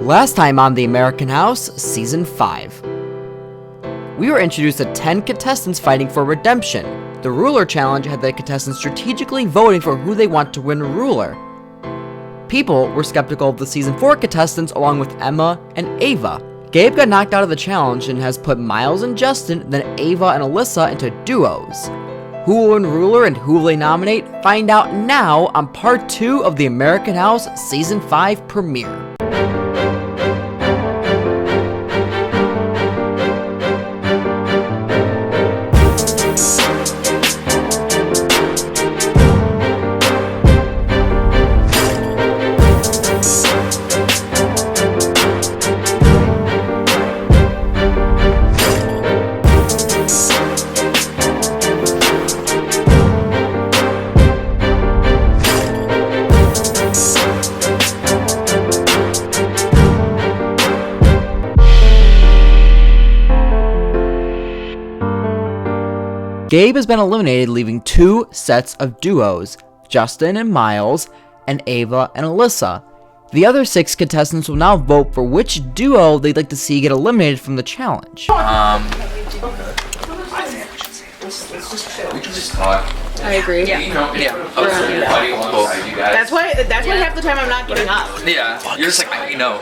Last time on The American House, Season 5. We were introduced to 10 contestants fighting for redemption. The Ruler Challenge had the contestants strategically voting for who they want to win ruler. People were skeptical of the Season 4 contestants along with Emma and Ava. Gabe got knocked out of the challenge and has put Myles and Justin, then Ava and Alyssa into duos. Who will win ruler and who will they nominate? Find out now on Part 2 of The American House Season 5 premiere. Gabe has been eliminated, leaving 2 sets of duos, Justin and Myles, and Ava and Alyssa. The other 6 contestants will now vote for which duo they'd like to see get eliminated from the challenge. We can just talk. I agree. Yeah. That's why half the time I'm not giving up. Yeah. You're just like, I know.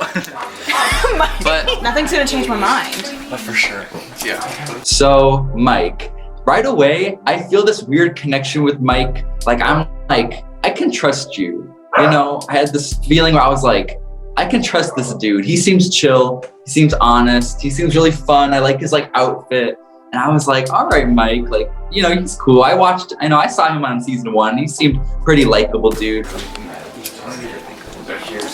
But Nothing's gonna change my mind. But for sure. Yeah. So, Mike, right away, I feel this weird connection with Mike. Like, I'm like, I can trust you. You know, I had this feeling where I was like, I can trust this dude. He seems chill. He seems honest. He seems really fun. I like his like outfit. And I was like, all right, Mike, like, you know, he's cool. I saw him on Season 1. He seemed pretty likable, dude.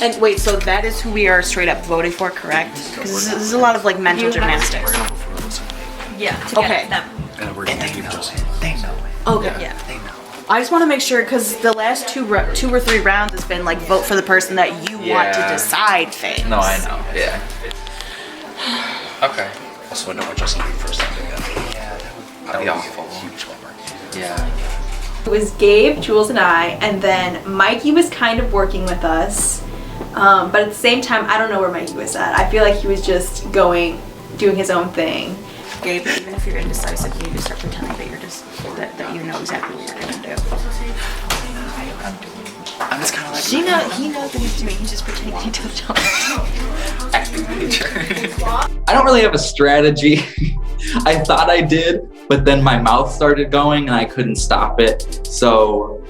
And wait, so that is who we are straight up voting for, correct? Because this is a lot of like mental gymnastics. Yeah. Okay. And they know. Okay. Yeah. They know. I just want to make sure because the last two or three rounds has been like vote for the person that you want to decide things. No, I know. Yeah. Okay. Also, I know what Justin did first time again. Yeah, that would be awful. Huge bummer. Yeah. It was Gabe, Jules, and I, and then Mikey was kind of working with us. But at the same time, I don't know where Mikey was at. I feel like he was just doing his own thing. Gabe, even if you're indecisive, you need to start pretending that you're just that you know exactly what you're gonna do. I'm just kind of like. He knows what he's doing. He's just pretending he doesn't know. Acting nature. I don't really have a strategy. I thought I did, but then my mouth started going and I couldn't stop it. So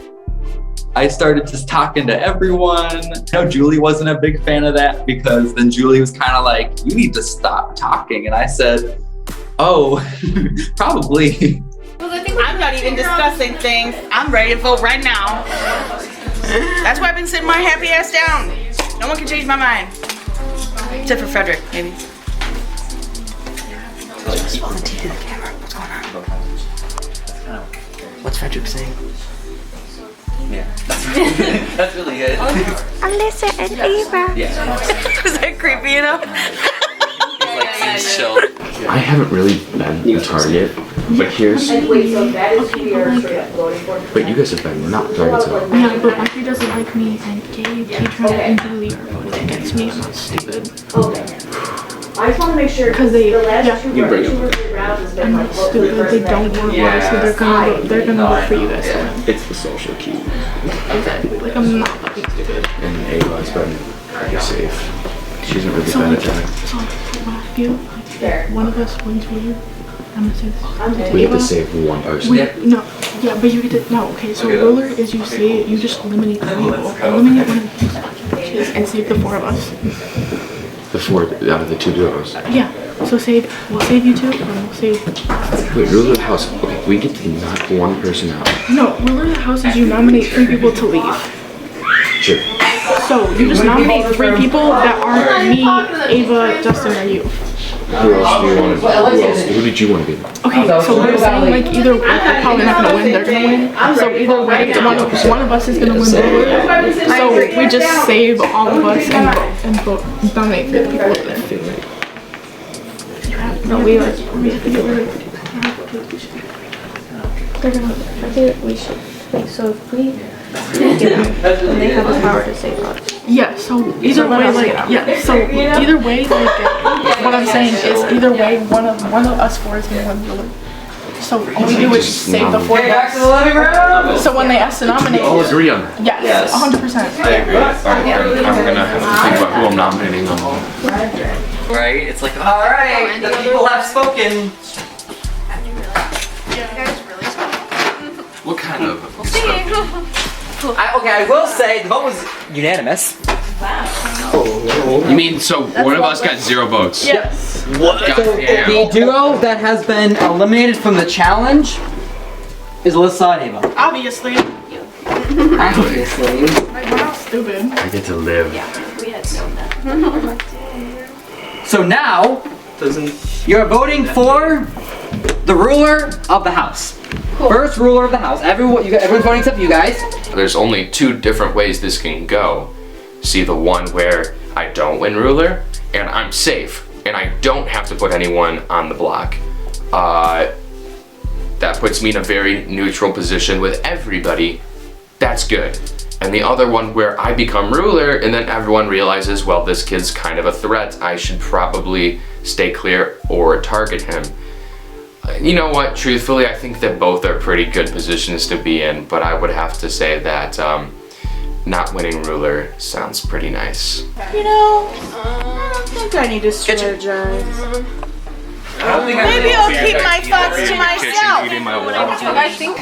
I started just talking to everyone. I know Julie wasn't a big fan of that because then Julie was kind of like, you need to stop talking. And I said, oh, probably. I'm not even discussing things. I'm ready to vote right now. That's why I've been sitting my happy ass down. No one can change my mind. Except for Frederick, maybe. Just on the TV, the camera. What's going on? What's Frederick saying? Yeah. That's really good. Alyssa and Ava. Yeah. Is that creepy enough? Like, seems chill. I haven't really been the target, but here's. Wait, so that is who we are straight up voting for? But you guys have been not targets at all. Yeah, but Mikey doesn't like me, and Gabe, Adriana, and Julie are voting against me. I'm not stupid. Okay. I just want to make sure Because they, the last yeah, two or 3 rounds has been I'm like not vote for the stupid. They person don't that want you more, so they're gonna vote for you guys to win. It's the social key. Exactly. Like I'm not fucking stupid. And Ava's been pretty safe. She hasn't really been attacked. So what I feel like one of us wins ruler. I'm gonna say this. We have to save one person. No, yeah, but you get to no. Okay, so ruler is you just eliminate 3 people. Eliminate one of these fucking bitches and save the 4 of us. The 4 out of the 2 duos. Yeah. So we'll save you 2, and we'll save. Wait, ruler of the house. Okay, we get to knock one person out. No, ruler of the house is you nominate 3 people to leave. Sure. So you just nominate 3 people that aren't me, Ava, Justin, or you. Who else do you want to? Who did you want to be? Okay, so we're saying like either way, they're probably not gonna win. They're gonna win. So either way, one of us is gonna win. So we just save all of us and vote nominate 3 people over there. No, we have to get rid of. They're gonna. I think we should. Like, so if we give them, then they have the power to save us. Yeah, so either way, like, yeah, so either way, like, what I'm saying is either way, one of us four is gonna win ruler. So all we do is save the four best. So when they ask to nominate, All agree on that. yes, 100%. I agree. I'm gonna have to think about who I'm nominating on. Right? It's like, all right, the people have spoken. What kind of? Okay, I will say the vote was unanimous. You mean so one of us got 0 votes? Yes. What? Goddamn. The duo that has been eliminated from the challenge is Alyssa and Ava. Obviously. Obviously. Like, we're not stupid. I get to live. We had known that. So now, you're voting for the ruler of the house. First ruler of the house. Everyone's voting except you guys. There's only 2 different ways this can go. See the one where I don't win ruler and I'm safe and I don't have to put anyone on the block. That puts me in a very neutral position with everybody. That's good. And the other one where I become ruler and then everyone realizes, well, this kid's kind of a threat. I should probably stay clear or target him. You know what, truthfully, I think that both are pretty good positions to be in, but I would have to say that not winning ruler sounds pretty nice. You know, I don't think I need to strategize. Maybe I'll keep my thoughts to myself. I think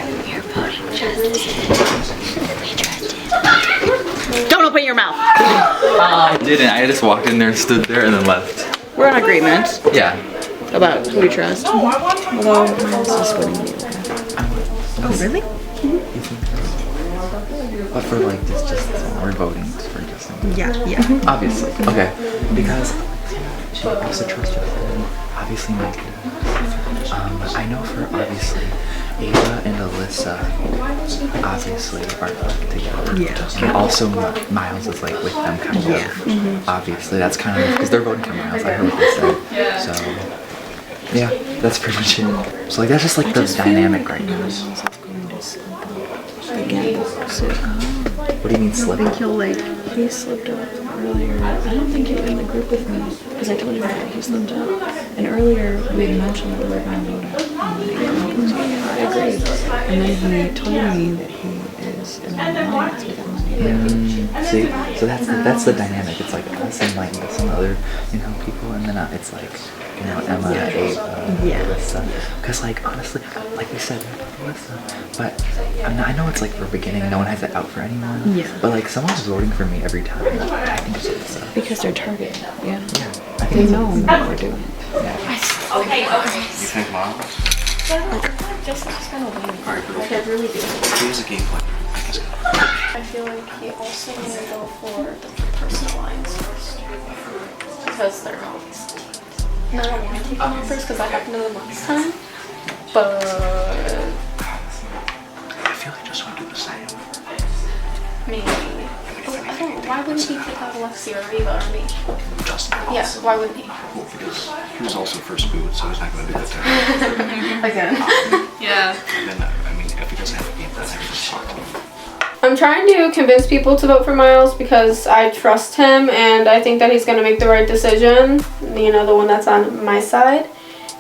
Don't open your mouth. I didn't. I just walked in there, stood there, and then left. We're in agreement Yeah. about who we trust. Although Myles is winning me. Oh, really? But for like this, just we're voting for Justin. Yeah. Obviously. Okay. Because she also trusts Justin. Obviously Mike. I know for obviously Ava and Alyssa obviously are like together. Yeah. And also Myles is like with them kind of. Obviously that's kind of because they're voting for Myles. I heard what they said. So yeah, that's pretty much it. So like that's just like the dynamic right now. What do you mean slip? I think he slipped up earlier. I don't think he was in the group with me because I told you that he slipped up. And earlier we had mentioned that we were going to vote on the I agree. And then he told me that he is in the alliance with Emma. See, so that's the dynamic. It's like us and like some other people, and then it's like Emma, Ava, Alyssa. Because like honestly, like we said, Alyssa. But I know it's like for beginning, no one has it out for anyone. Yeah. But like someone's voting for me every time. I think it's Alyssa. Because they're targeted. Yeah. I think They know what we're doing. Okay. You think Myles? Just kind of waiting. Like I really do. Here's a game plan. I feel like he also may go for the personal lines first. Because they're always teams. And I don't want to take them on first because I happened to them last time. But I feel like just want to do the same. maybe. Why wouldn't he take out Alexia or Ava or me? Justin. Yeah, why wouldn't he? Well, because he was also first boot, so he's not going to do that to him. Again. Yeah. And then, I mean, if he doesn't have a game plan, I can just talk to him. I'm trying to convince people to vote for Myles because I trust him and I think that he's going to make the right decision. The one that's on my side.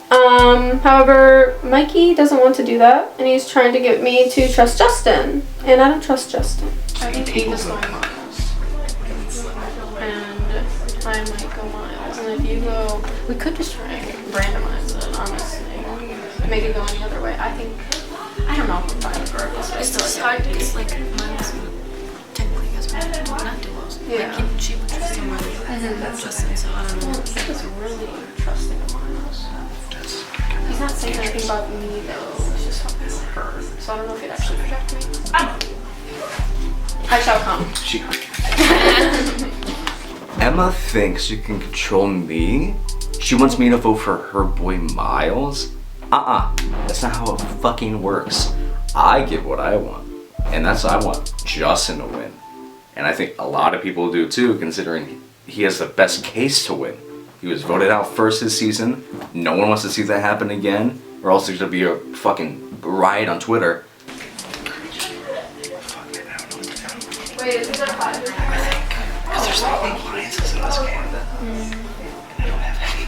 However, Mikey doesn't want to do that and he's trying to get me to trust Justin. And I don't trust Justin. I think Ava's going Myles. And I might go Myles. And if you go, we could just try and randomize it, honestly. Make it go any other way. I don't know if I'm fine with regardless. It's still hard because Myles technically has not duos. Yeah. She would trust him that's Justin, so I don't know. He was really trusting of Myles. He's not saying anything about me though. He's just talking about her. So I don't know if he'd actually project me. I shall come. She Emma thinks she can control me. She wants me to vote for her boy Myles. That's not how it fucking works. I get what I want, and that's I want Justin to win. And I think a lot of people do too, considering he has the best case to win. He was voted out first this season. No one wants to see that happen again, or else there's gonna be a fucking riot on Twitter. Wait, is it a 5? There's no alliances in this game. And I don't have any.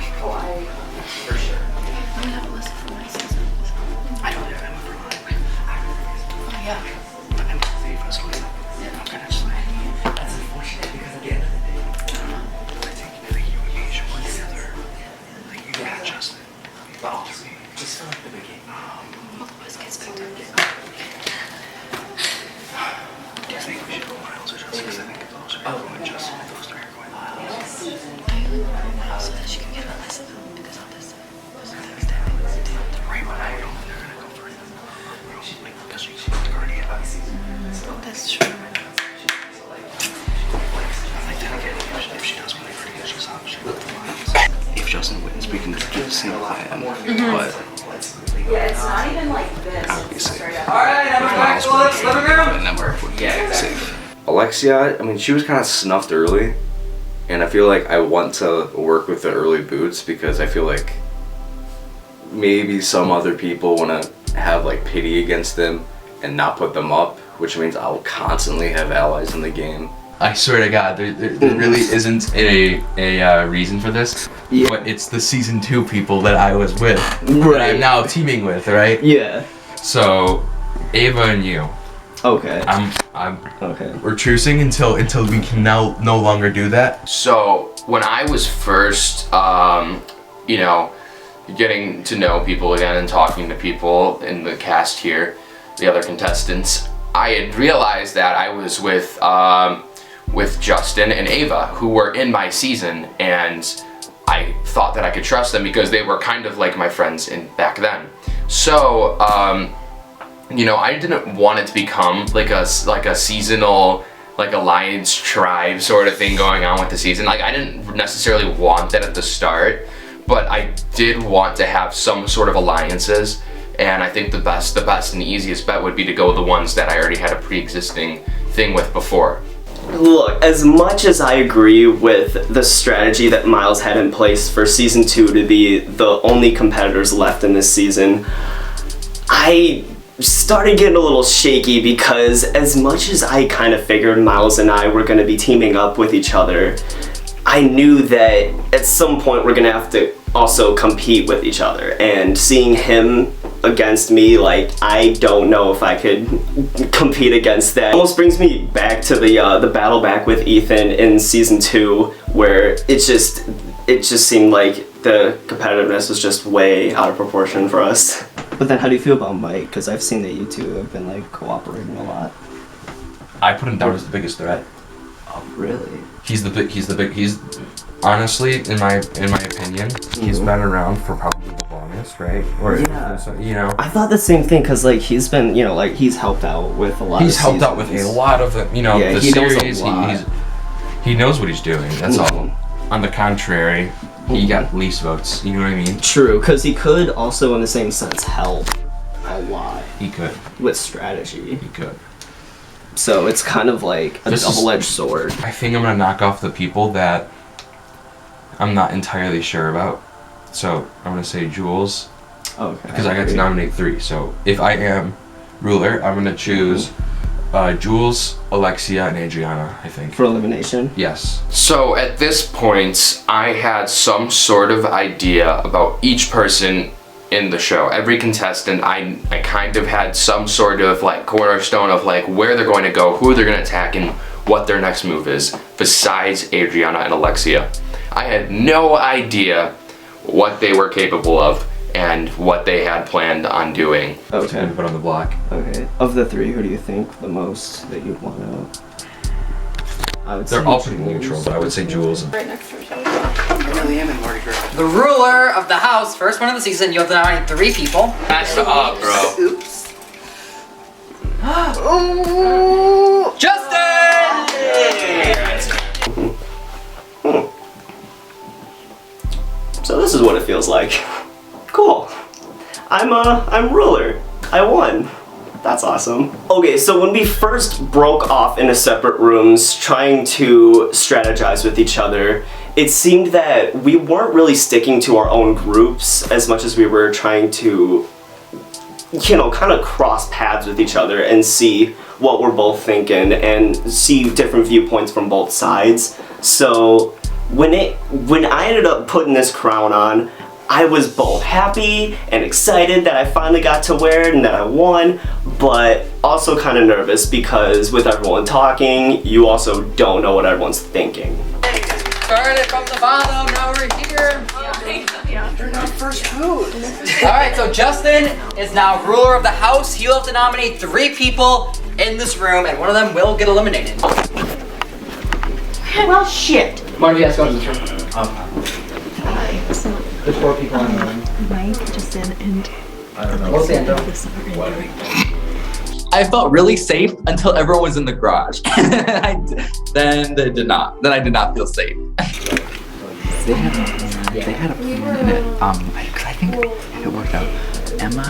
For sure. I have Alyssa for my season. I don't have Emma for mine. Oh, yeah. But Emma for Ava, so I'm kind of just like, that's unfortunate because at the end of the day, I think you and me should work together. Like you and Justin. But also, just feel like the beginning. All of us get picked up. Do you think we should go Myles or Justin? Because I think those are going Justin and those are going Myles. I only want Myles so that she can get Alyssa because all this The Rainbow Night, they're gonna go for it. Like, because she's already had a season. That's true. Like, then again, if she does win for you, she's obviously with the Myles. If Justin wins, we can do the same plan. But Yeah, it's not even like this. I would be safe. Alright, And then we're safe. Alexia, I mean, she was kind of snuffed early, and I feel like I want to work with the early boots because I feel like maybe some other people want to have like pity against them and not put them up, which means I'll constantly have allies in the game. I swear to God, there really isn't a reason for this, but it's the season 2 people that I was with, that I'm now teaming with, right? Yeah. So, Ava and you. Okay. I'm. Okay. We're trucing until we can now no longer do that. So when I was first, you know, getting to know people again and talking to people in the cast here, the other contestants, I had realized that I was with Justin and Ava, who were in my season, and I thought that I could trust them because they were kind of like my friends back then. So, you know, I didn't want it to become like a seasonal, like alliance tribe sort of thing going on with the season. Like, I didn't necessarily want that at the start, but I did want to have some sort of alliances, and I think the best and the easiest bet would be to go with the ones that I already had a pre-existing thing with before. Look, as much as I agree with the strategy that Myles had in place for season 2 to be the only competitors left in this season, I started getting a little shaky because as much as I kind of figured Myles and I were going to be teaming up with each other, I knew that at some point we're going to have to also compete with each other, and seeing him against me, like, I don't know if I could compete against that. It almost brings me back to the battle back with Ethan in season 2, where it just seemed like the competitiveness was just way out of proportion for us. But then how do you feel about Mike? Because I've seen that you two have been like cooperating a lot. I put him down as the biggest threat. Oh, really? He's honestly, in my opinion, he's been around for probably the longest, right? Or Yeah. you know. I thought the same thing because like he's been, you know, like he's helped out with a lot. He's of helped out with a lot of the, you know, yeah, the he knows a series. lot. He knows what he's doing. That's all. On the contrary, he got least votes. You know what I mean? True, because he could also, in the same sense, help a lot. He could. With strategy. He could. So it's kind of like a double-edged sword. I think I'm gonna knock off the people that I'm not entirely sure about. So I'm gonna say Jules. Okay. Because I got to nominate 3. So if I am ruler, I'm gonna choose Jules, Alexia, and Adriana, I think. For elimination? Yes. So at this point, I had some sort of idea about each person in the show. Every contestant, I kind of had some sort of like cornerstone of like where they're going to go, who they're going to attack, and what their next move is, besides Adriana and Alexia. I had no idea what they were capable of and what they had planned on doing. Okay. To put on the block. Okay. Of the 3, who do you think the most that you'd want to? I would say They're all pretty neutral, but I would say Jules. Right next to each other. I really am in Mardi Gras. The ruler of the house, first one of the season, you have to nominate 3 people. That's up, bro. Oops. Ooh. Justin! So this is what it feels like. Cool. I'm ruler. I won. That's awesome. Okay, so when we first broke off into separate rooms trying to strategize with each other, it seemed that we weren't really sticking to our own groups as much as we were trying to, you know, kind of cross paths with each other and see what we're both thinking and see different viewpoints from both sides. So when I ended up putting this crown on, I was both happy and excited that I finally got to wear it and that I won, but also kind of nervous because with everyone talking, you also don't know what everyone's thinking. Started from the bottom, now we're here. You're not first food. Alright, so Justin is now ruler of the house. He'll have to nominate 3 people in this room, and one of them will get eliminated. Well, shit. One of you guys go to this room. There's 4 people in the room. Mike, Justin, and I don't know. What's the end? I felt really safe until everyone was in the garage. Then I did not feel safe. They had a plan in it. Because I think it worked out. Emma,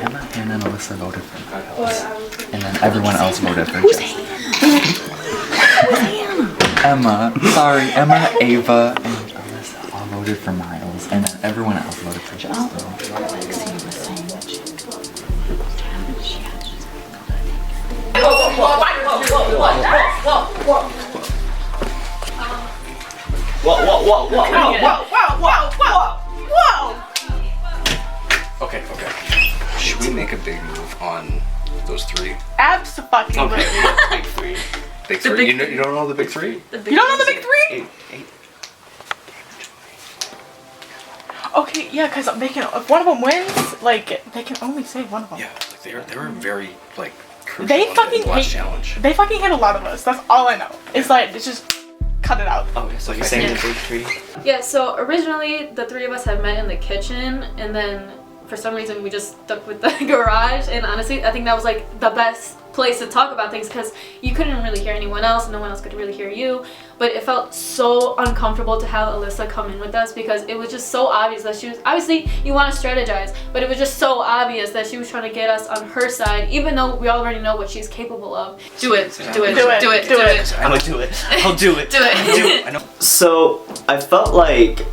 Hannah, and Alyssa voted for Myles, and then everyone else voted for Justin. Emma, Ava, and Alyssa all voted for Myles, and then everyone else voted for Justin. Whoa! Okay. Should we make a big move on those 3? Absolutely. Big 3. Big 3. You don't know the big 3? You don't know the big 3? Okay, yeah, because if one of them wins, like, they can only say one of them. Yeah, like they were very, like, crucial They in fucking the last hate. challenge. They fucking hate a lot of us. That's all I know. It's like, it's just cut it out. Okay, so you're saying the big 3? Yeah, so originally the 3 of us had met in the kitchen, and then for some reason we just stuck with the garage, and honestly I think that was like the best place to talk about things because you couldn't really hear anyone else and no one else could really hear you, but it felt so uncomfortable to have Alyssa come in with us because it was just so obvious that she was, obviously you want to strategize, but it was just so obvious that she was trying to get us on her side even though we already know what she's capable of. Do it. I'll do it. I'll do it. I know. So I felt like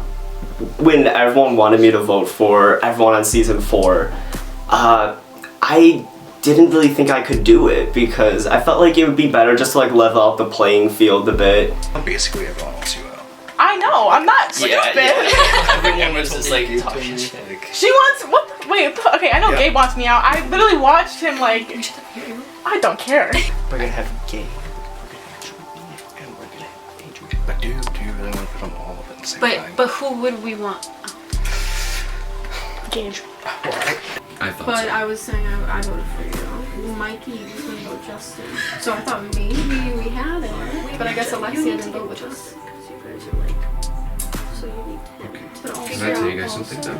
when everyone wanted me to vote for everyone on season 4, I didn't really think I could do it because I felt like it would be better just to like level out the playing field a bit. Basically, everyone wants you out. I know, I'm not stupid. Everyone was just like talking shit. She wants, okay, I know Gabe wants me out. I literally watched him like, I don't care. We're gonna have Gabe. And we're gonna have Adriana. But do you really want to put them all up at the same time? But who would we want? Gabe. I thought But so. I was saying I voted for you. Mikey was gonna vote Justin. So I thought maybe we had it. But I guess Alexia didn't vote with us. So you need to Can I tell you guys something though?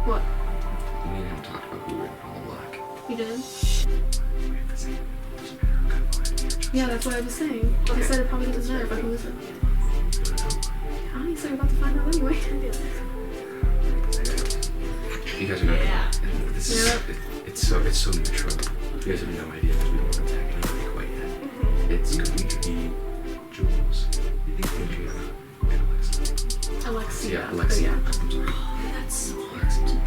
What? We didn't even talk about who we're all black. You did? Yeah, that's what I was saying. I said it probably doesn't matter, but who is it? Honestly, we're about to find out anyway. You guys are gonna. It's so neutral. You guys have no idea because we don't attack anybody quite yet. It's going to be Jules, Adriana, and Alexa. Alexia. Alexia. I'm sorry. That's so Alexia.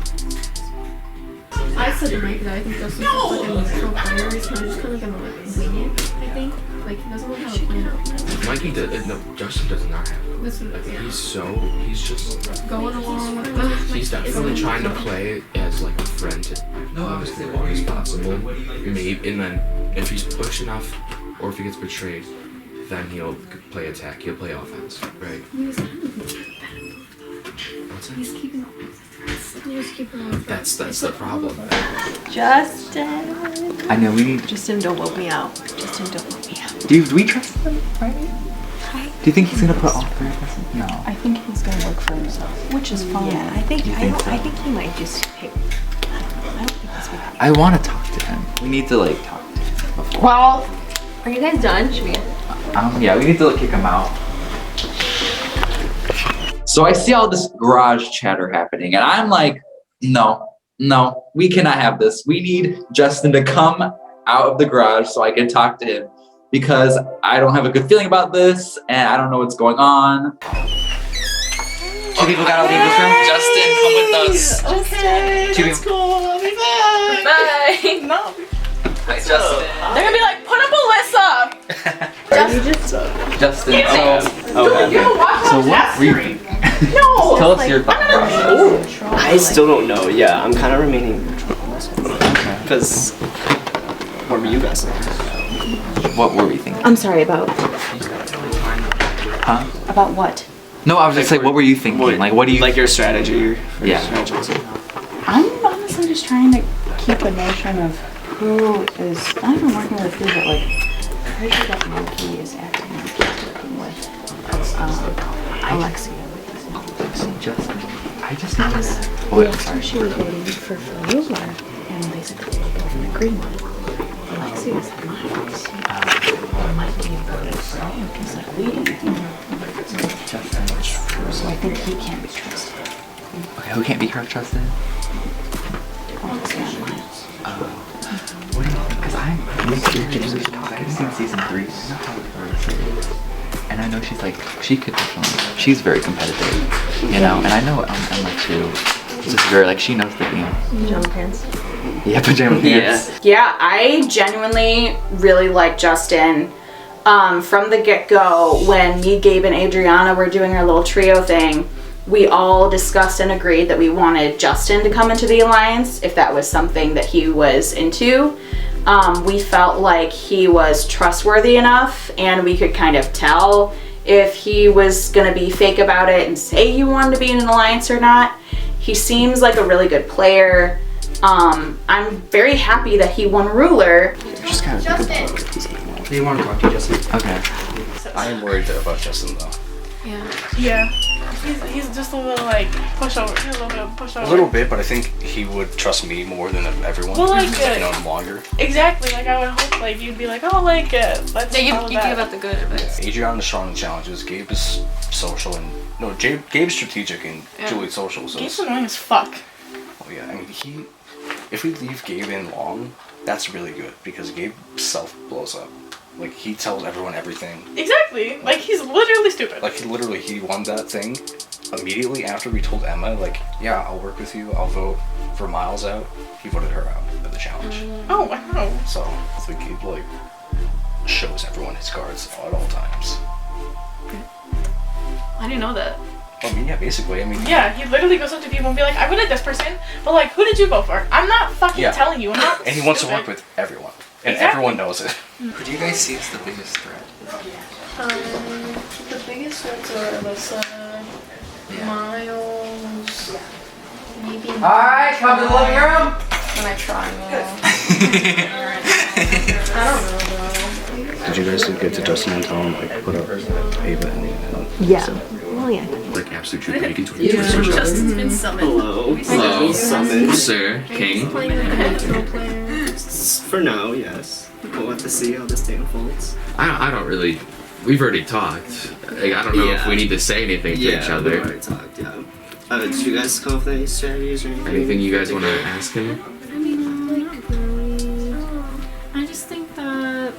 I said Mike that I think Justin's like a neutral player. He's kind of just kind of gonna like wing it, I think. Like he doesn't really have a plan. Mikey does. No, Justin does not have. This one, Like, yeah. he's just Going along with the. he's definitely trying to play as like a friend to as well as possible. Maybe, and then if he's pushed enough, or if he gets betrayed, then he'll play attack. He'll play offense, right? What's that? He's keeping. He's keeping. That's the problem. Justin. I know we need. Justin, don't vote me out. Justin, don't vote me out. Do we trust him? Right? Do you think he's gonna put all 3 of us in? No. I think he's gonna work for himself, which is fine. Yeah, I think he might just pick. I don't think he's gonna. I want to talk to him. We need to like talk to him before. Well, are you guys done? Should we? Yeah, we need to like, kick him out. So I see all this garage chatter happening, and I'm like, no, we cannot have this. We need Justin to come out of the garage so I can talk to him because I don't have a good feeling about this, and I don't know what's going on. 2 people gotta leave this room. Justin, come with us. Okay, Two that's people. cool. I'll be back. Bye. No. Justin. They're gonna be like, put up Alyssa. Justin. So what were you? No. Tell us your thoughts. I still don't know. Yeah, I'm kind of remaining neutral on this one. Because, what were you guys thinking? What were we thinking? I'm sorry, about Huh? about what? No, I was just like, what were you thinking? Like, what do you? Like your strategy? Your Yeah. strategy. I'm honestly just trying to keep a notion of who is not even working with who, but like pretty sure that Monkey is acting like he's working with Alexia. Justin. I just noticed. Well, at first she was voting for Ruler, and basically they were both in agreement. Alexia was at Myles. Might be voted for him because like we didn't. So I think he can't be trusted. Okay, who can't be trusted? Alexia and Myles. What do you think? Because I've seen season 3. I know how Alyssa is. And I know she could definitely, she's very competitive, you know? And I know Emma too. It's just very, she knows the game. Pajama pants. Yeah, pajama pants. Yeah, I genuinely really like Justin. From the get-go, when me, Gabe, and Adriana were doing our little trio thing, we all discussed and agreed that we wanted Justin to come into the alliance if that was something that he was into. We felt like he was trustworthy enough, and we could kind of tell if he was gonna be fake about it and say he wanted to be in an alliance or not. He seems like a really good player. I'm very happy that he won Ruler. Just kind of think about it. Do you want to talk to Justin? Okay. I am worried about Justin though. Yeah. He's just a little pushover. He's a little bit of pushover. A little bit, but I think he would trust me more than everyone. Well, I've known him longer. Exactly. I would hope you'd be like, oh, let's You follow give that. out the good advice. Adriana is strong in challenges. Gabe is social and Gabe's strategic and Julie's social. So Gabe's annoying as fuck. Oh yeah, I mean if we leave Gabe in long, that's really good because Gabe self blows up. He tells everyone everything. Exactly. He's literally stupid. He won that thing immediately after we told Emma, yeah, I'll work with you. I'll vote for Myles out. He voted her out of the challenge. Oh, wow. So Gabe shows everyone his cards at all times. I didn't know that. I mean, yeah, basically. Yeah, he literally goes up to people and be like, I voted this person, but who did you vote for? I'm not fucking telling you. I'm not And he wants to work with everyone. And everyone knows it. Who do you guys see as the biggest threat? The biggest ones are Alyssa, Myles, maybe. Alright, come to the living room. When I try I don't know though. Did you guys get to Justin and tell him put up Ava and Yeah. Well, yeah. Absolute truth, you can tweet. Justin's been summoned. Hello. Summoned. Sir, King. For now, yes. We'll have to see how this day unfolds. I don't really. We've already talked. I don't know if we need to say anything to each other. We've already talked, yeah. Did you guys come up with any strategies or anything? Anything you guys want to ask him? I mean, really. I just think that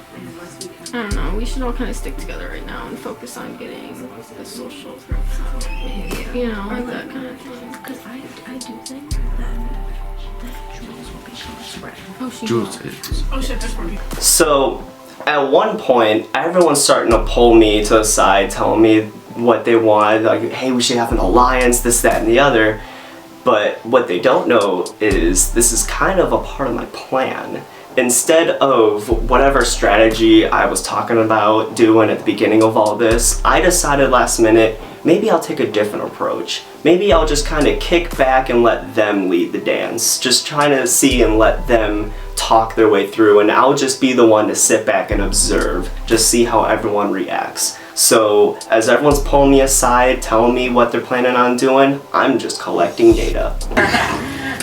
I don't know. We should all kind of stick together right now and focus on getting the social behavior. You know, that kind of thing. Because I do think that Jules will become a spread. Oh, she Jules will. is. Oh shit, there's more people. So, at one point, everyone's starting to pull me to the side, telling me what they want, hey, we should have an alliance, this, that, and the other. But what they don't know is this is kind of a part of my plan. Instead of whatever strategy I was talking about doing at the beginning of all this, I decided last minute, maybe I'll take a different approach. Maybe I'll just kind of kick back and let them lead the dance. Just trying to see and let them talk their way through, and I'll just be the one to sit back and observe, just see how everyone reacts. So as everyone's pulling me aside, telling me what they're planning on doing, I'm just collecting data.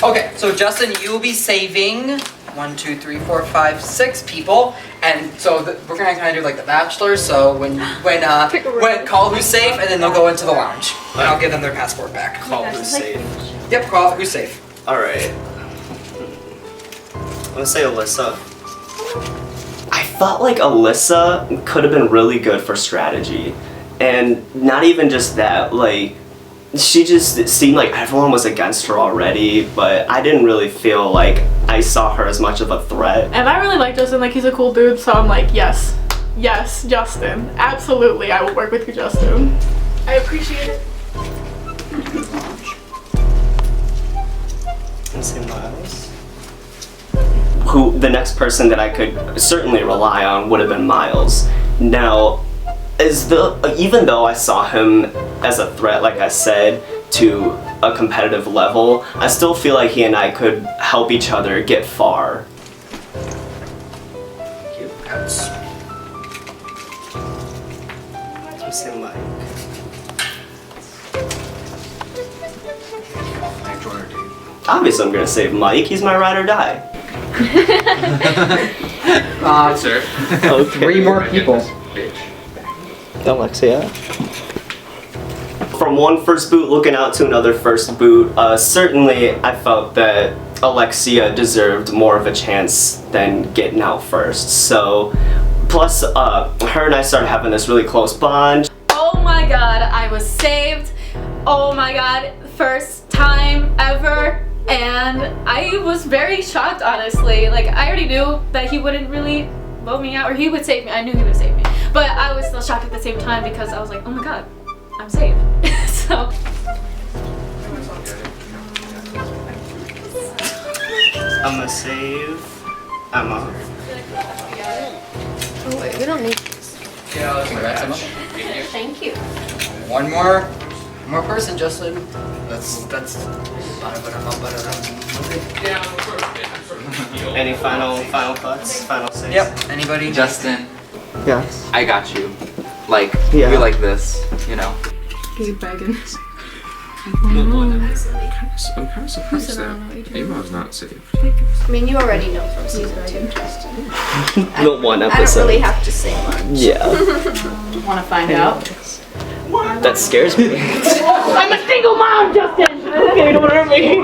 Okay, so Justin, you will be saving 1, 2, 3, 4, 5, 6 people, and so we're gonna kind of do the Bachelor. So when call who's safe, and then they'll go into the lounge, and I'll give them their passport back. Call who's safe. Yep, call who's safe. All right. I'm gonna say Alyssa. I felt like Alyssa could have been really good for strategy, and not even just that. She just seemed like everyone was against her already, but I didn't really feel like I saw her as much of a threat. And I really like Justin, like he's a cool dude, so I'm like, yes, Justin. Absolutely, I will work with you, Justin. I appreciate it. Myles. Who the next person that I could certainly rely on would have been Myles. Now, even though I saw him as a threat, like I said, to a competitive level, I still feel like he and I could help each other get far. Obviously, I'm gonna save Mike. He's my ride or die. Sir. Okay. 3 more people. Alexia. From one first boot looking out to another first boot, certainly I felt that Alexia deserved more of a chance than getting out first. So, plus, her and I started having this really close bond. Oh my god, I was saved. Oh my god, first time ever. And I was very shocked, honestly. Like, I already knew that he wouldn't really vote me out, or he would save me. I knew he would save me. But I was still shocked at the same time because I was like, oh my god, I'm saved. So. I'm gonna save Emma. Oh wait, we don't need this. Yeah, let's grab some. Thank you. One more person, Justin. That's. Any final thoughts? Final saves? Yep. Anybody? Justin, Yes. I got you. Like, Yeah. you like this, you know. Gabe begging. I'm kind of surprised that Ava's not saved. I mean, you already know from season 2, Justin. The one I episode. don't really have to say much. Yeah. Want to find out? That scares me. I'm a single mom, Justin! Okay, don't hurt me.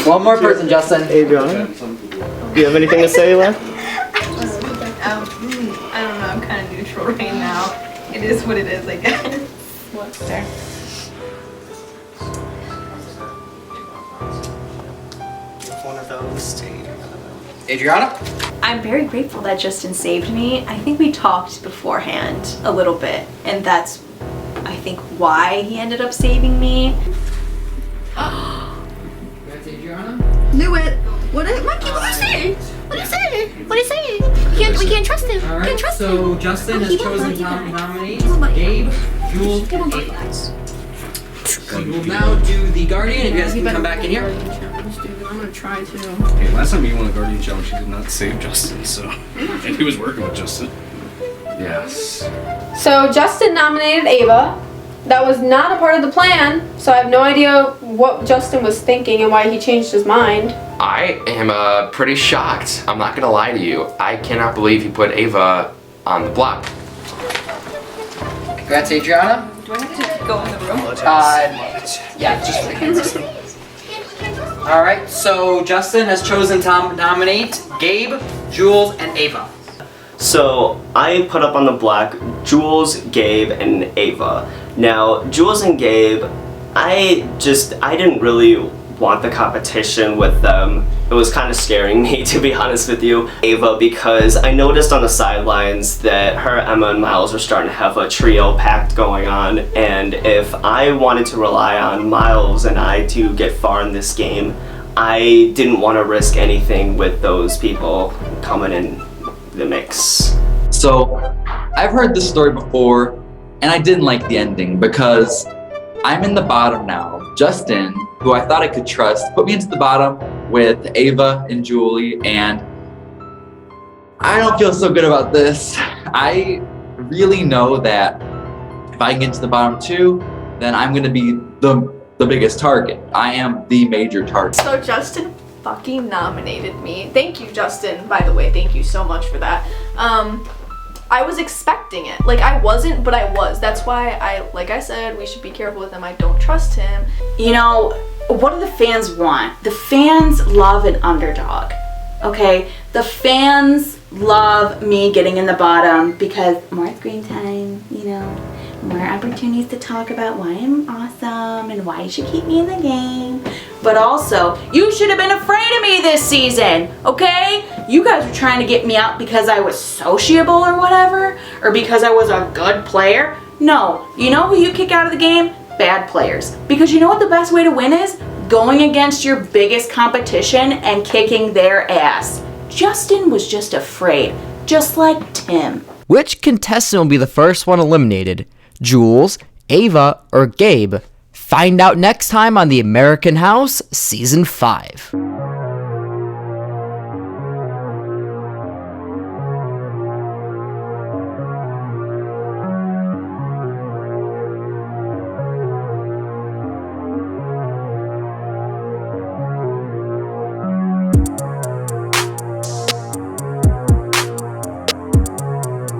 One more person, Justin. Adriana, do you have anything to say left? I don't know, I'm kind of neutral right now. It is what it is, I guess. What's there? One of those. Adriana? I'm very grateful that Justin saved me. I think we talked beforehand a little bit, and that's, I think, why he ended up saving me. That's Adriana? Knew it. Mikey, what do you say? What do you say? What do you say? We can't trust him. All We can't right. trust So him. Justin has Keep on chosen Mikey, guys. nominees: Keep on Mikey. Gabe, Jules, Keep on and Mikey, Ava. guys. We will now do the Guardian. You guys can come back in here. I'm gonna try to. Hey, last time you won a Guardian Challenge, you did not save Justin, so. And he was working with Justin. Yes. So Justin nominated Ava. That was not a part of the plan, so I have no idea what Justin was thinking and why he changed his mind. I am pretty shocked. I'm not gonna lie to you. I cannot believe he put Ava on the block. Congrats, Adriana. Do I have to go in the room? Yeah, just all right. So Justin has chosen to nominate Gabe, Jules, and Ava. So I put up on the block Jules, Gabe, and Ava. Now, Jules and Gabe, I didn't really want the competition with them. It was kind of scaring me, to be honest with you. Ava, because I noticed on the sidelines that her, Emma, and Myles were starting to have a trio pact going on, and if I wanted to rely on Myles and I to get far in this game, I didn't want to risk anything with those people coming in the mix. So, I've heard this story before, and I didn't like the ending because I'm in the bottom now. Justin, who I thought I could trust, put me into the bottom with Ava and Julie, and I don't feel so good about this. I really know that if I can get to the bottom 2, then I'm gonna be the biggest target. I am the major target. So Justin fucking nominated me. Thank you, Justin, by the way. Thank you so much for that. I was expecting it. Like, I wasn't, but I was. That's why like I said, we should be careful with him. I don't trust him. You know, what do the fans want? The fans love an underdog, okay? The fans love me getting in the bottom because more screen time, you know, more opportunities to talk about why I'm awesome and why you should keep me in the game. But also, you should have been afraid of me this season, okay? You guys were trying to get me out because I was sociable or whatever, or because I was a good player. No, you know who you kick out of the game? Bad players. Because you know what the best way to win is? Going against your biggest competition and kicking their ass. Justin was just afraid, just like Tim. Which contestant will be the first one eliminated? Jules, Ava, or Gabe? Find out next time on The American House Season 5.